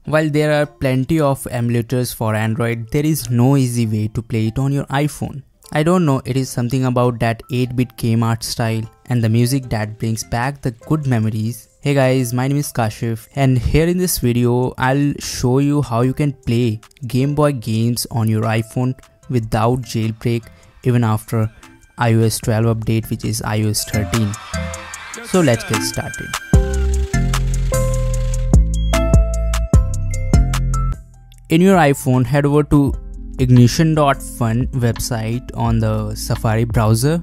While there are plenty of emulators for Android, there is no easy way to play it on your iPhone. I don't know, it is something about that 8-bit game art style and the music that brings back the good memories. Hey guys, my name is Kashif and here in this video I'll show you how you can play GameBoy games on your iPhone without jailbreak even after iOS 12 update, which is iOS 13. So let's get started. In your iPhone, head over to ignition.fun website on the Safari browser.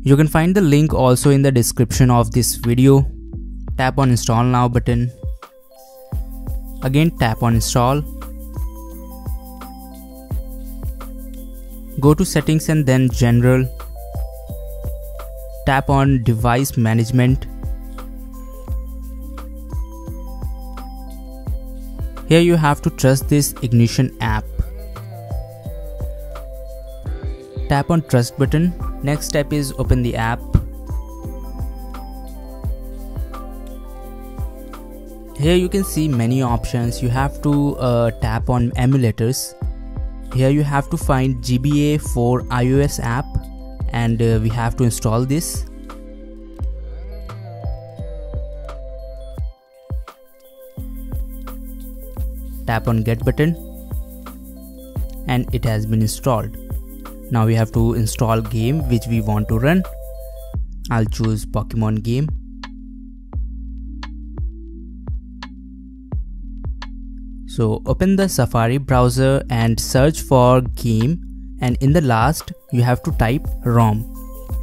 You can find the link also in the description of this video. Tap on install now button. Again tap on install. Go to settings and then general. Tap on device management. Here you have to trust this Ignition app. Tap on trust button. Next step is open the app. Here you can see many options. You have to tap on emulators. Here you have to find GBA for iOS app and we have to install this. Tap on get button and it has been installed. Now we have to install game which we want to run. I'll choose Pokemon game. So open the Safari browser and search for game, and in the last you have to type ROM.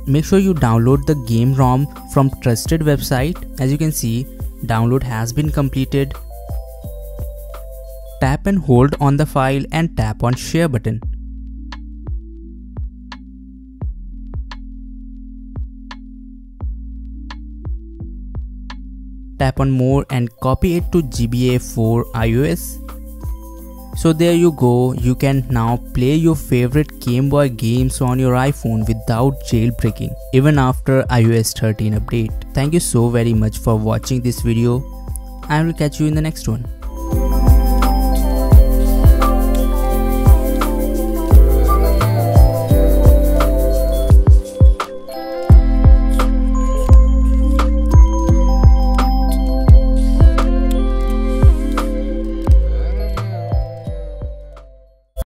Make sure you download the game ROM from trusted website. As you can see, download has been completed. Tap and hold on the file and tap on share button. Tap on more and copy it to GBA for iOS. So there you go, you can now play your favorite Game Boy games on your iPhone without jailbreaking even after iOS 13 update. Thank you so very much for watching this video. I will catch you in the next one.